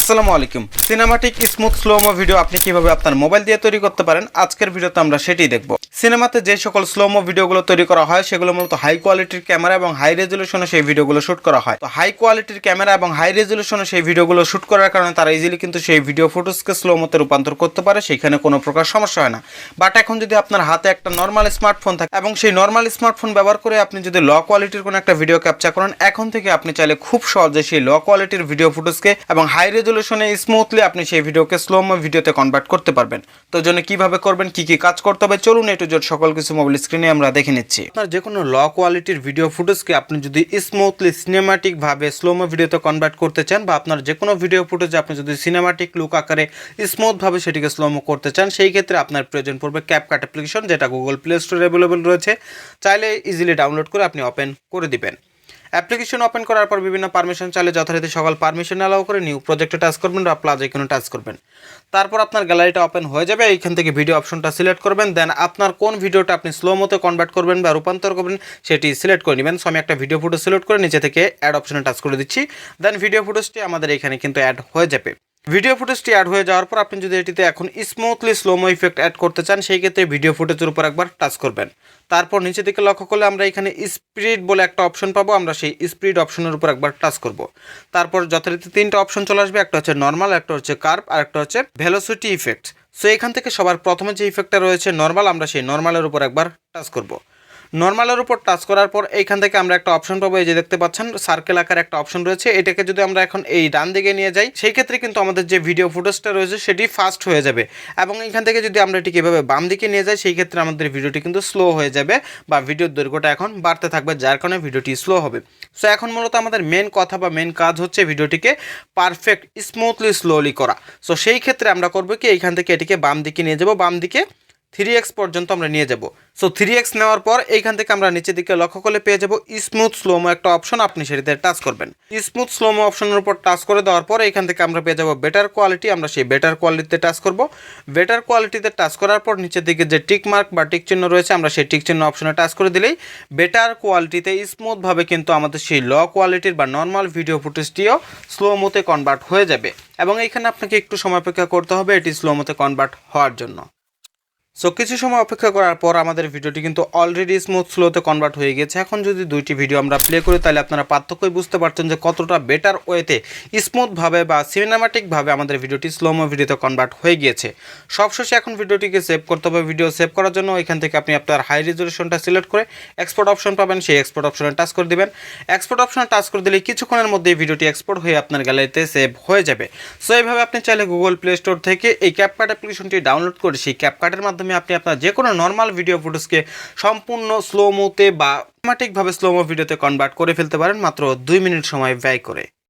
আসসালামু আলাইকুম। Cinematic smooth slo-mo video আপনি কিভাবে আপনার মোবাইল দিয়ে তৈরি করতে পারেন আজকের ভিডিওতে আমরা সেটাই দেখব। সিনেমাতে যে সকল স্লোমো ভিডিওগুলো তৈরি করা হয় সেগুলো মূলত হাই কোয়ালিটির ক্যামেরা এবং হাই রেজলিউশনে সেই ভিডিওগুলো শুট করা হয়। তো হাই কোয়ালিটির ক্যামেরা এবং হাই রেজলিউশনে সেই ভিডিওগুলো শুট করার কারণে তারা ইজিলি কিন্তু সেই ভিডিও ফুটেজকে স্লোমোতে রূপান্তর করতে পারে, সেখানে কোনো প্রকার সমস্যা হয় না। বাট এখন যদি আপনার হাতে একটা নর্মাল স্মার্টফোন থাকে এবং সেই নর্মাল স্মার্টফোন ব্যবহার করে আপনি যদি লো কোয়ালিটির কোনো একটা ভিডিও ক্যাপচার করেন, এখন থেকে আপনি চাইলে খুব সহজে সেই লো কোয়ালিটির ভিডিও ফুটেজকে এবং হাই রেজলিউশনে স্মুথলি আপনি সেই ভিডিওকে স্লোমো ভিডিওতে কনভার্ট করতে পারবেন। তো জন্য কিভাবে করবেন, কি কি কাজ করতে হবে, চলুন এ টু জেড সকল কিছু মোবাইল স্ক্রিনে আমরা দেখে নিচ্ছি। আপনার যে কোনো লো কোয়ালিটির ভিডিও ফুটেজকে আপনি যদি স্মুথলি সিনেমাটিক ভাবে স্লোমো ভিডিওতে কনভার্ট করতে চান, বা আপনার যে কোনো ভিডিও ফুটেজে আপনি যদি সিনেমাটিক লুক আকারে স্মুথ ভাবে সেটিকে স্লোমো করতে চান, সেই ক্ষেত্রে আপনার প্রয়োজন পড়বে ক্যাপকাট অ্যাপ্লিকেশন, যেটা গুগল প্লে স্টোরে অ্যাভেলেবল রয়েছে। চাইলে ইজিলি ডাউনলোড করে আপনি ওপেন করে দিবেন। অ্যাপ্লিকেশন ওপেন করার পর বিভিন্ন পারমিশন চাইলে যথারীতি সকল পারমিশন অ্যালাউ করে নিউ প্রজেক্টে টাচ করবেন বা প্লাস আইকনে টাচ করবেন। তারপর আপনার গ্যালারিটা ওপেন হয়ে যাবে। এইখান থেকে ভিডিও অপশনটা সিলেক্ট করবেন। দেন আপনার কোন ভিডিওটা আপনি স্লোমোতে কনভার্ট করবেন বা রূপান্তর করবেন সেটি সিলেক্ট করে নেবেন। সো আমি একটা ভিডিও ফুটেজ সিলেক্ট করে নিচে থেকে অ্যাড অপশনে টাচ করে দিচ্ছি। দেন ভিডিও ফুটেজটি আমাদের এখানে কিন্তু অ্যাড হয়ে যাবে। ভিডিও ফুটেজটি অ্যাড হয়ে যাওয়ার পর আপনি যদি এটিতে এখন স্মুথলি স্লোমো ইফেক্ট অ্যাড করতে চান, সেই ক্ষেত্রে ভিডিও ফুটেজের উপর একবার টাচ করবেন। তারপর নিচে দিকে লক্ষ্য করলে আমরা এখানে স্পিড বলে একটা অপশন পাবো, আমরা সেই স্পিড অপশনের উপর একবার টাচ করব। তারপর যথারীতি তিনটা অপশন চলে আসবে, একটা হচ্ছে নর্মাল, একটা হচ্ছে কার্ভ, আর একটা হচ্ছে ভেলোসিটি ইফেক্ট। সো এখান থেকে সবার প্রথমে যে ইফেক্টটা রয়েছে নর্মাল, আমরা সেই নর্মালের উপর একবার টাচ করব। নর্মালের উপর টাচ করার পর এইখান থেকে আমরা একটা অপশন পাবো, এই যে দেখতে পাচ্ছেন সার্কেল আকার একটা অপশন রয়েছে। এটাকে যদি আমরা এখন এই ডান দিকে নিয়ে যাই, সেই ক্ষেত্রে কিন্তু আমাদের যে ভিডিও ফুটেজটা রয়েছে সেটি ফাস্ট হয়ে যাবে। এবং এখান থেকে যদি আমরা এটিকে এভাবে বাম দিকে নিয়ে যাই, সেই ক্ষেত্রে আমাদের ভিডিওটি কিন্তু স্লো হয়ে যাবে বা ভিডিওর দৈর্ঘ্যটা এখন বাড়তে থাকবে, যার কারণে ভিডিওটি স্লো হবে। সো এখন মূলত আমাদের মেন কথা বা মেন কাজ হচ্ছে ভিডিওটিকে পারফেক্ট স্মুথলি স্লোলি করা। সো সেই ক্ষেত্রে আমরা করবো কি, এইখান থেকে এটিকে বাম দিকে নিয়ে যাবো, বাম দিকে 3x পর্যন্ত আমরা নিয়ে যাব। সো 3x নেওয়ার পর এইখান থেকে আমরা নিচের দিকে লক্ষ্য করলে পেয়ে যাব স্মুথ স্লোমো একটা অপশন, আপনি সেটিতে টাচ করবেন। স্মুথ স্লোমো অপশনের উপর টাচ করে দেওয়ার পর এইখান থেকে আমরা পেয়ে যাব বেটার কোয়ালিটি, আমরা সেই বেটার কোয়ালিটিতে টাচ করব। বেটার কোয়ালিটিতে টাচ করার পর নিচের দিকে যে টিক মার্ক বা টিক চিহ্ন রয়েছে, আমরা সেই টিক চিহ্ন অপশনে টাচ করে দিলেই বেটার কোয়ালিটিতে স্মুথভাবে কিন্তু আমাদের সেই লো কোয়ালিটির বা নর্মাল ভিডিও ফুটেজটিও স্লোমোতে কনভার্ট হয়ে যাবে। এবং এইখানে আপনাকে একটু সময় অপেক্ষা করতে হবে এটি স্লোমোতে কনভার্ট হওয়ার জন্য। সো কিছু সময় অপেক্ষা করার পর আমাদের ভিডিওটি কিন্তু অলরেডি স্মুথ স্লোতে কনভার্ট হয়ে গেছে। এখন যদি দুইটি ভিডিও আমরা প্লে করি, তাহলে আপনারা পার্থক্যই বুঝতে পারছেন যে কতটা বেটার ওয়েতে স্মুথভাবে বা সিনেমাটিকভাবে আমাদের ভিডিওটি স্লোমো ভিডিওতে কনভার্ট হয়ে গিয়েছে। সবশেষে এখন ভিডিওটিকে সেভ করতে হবে। ভিডিও সেভ করার জন্য এখান থেকে আপনি আপনার হাই রেজলিউশনটা সিলেক্ট করে এক্সপোর্ট অপশন পাবেন, সেই এক্সপোর্ট অপশনে টাচ করে দিবেন। এক্সপোর্ট অপশনে টাচ করে দিলে কিছুক্ষণের মধ্যেই ভিডিওটি এক্সপোর্ট হয়ে আপনার গ্যালারিতে সেভ হয়ে যাবে। সো এইভাবে আপনি চাইলে গুগল প্লে স্টোর থেকে এই ক্যাপকাট অ্যাপ্লিকেশনটি ডাউনলোড করে সেই ক্যাপকাটের মাধ্যমে আপনি আপনার যে কোনো নর্মাল ভিডিও ফুটেজকে সম্পূর্ণ স্লোমোতে বা সিনেমাটিকভাবে স্লোমো ভিডিওতে কনভার্ট করে ফেলতে পারেন মাত্র 2 মিনিট সময় ব্যয় করে।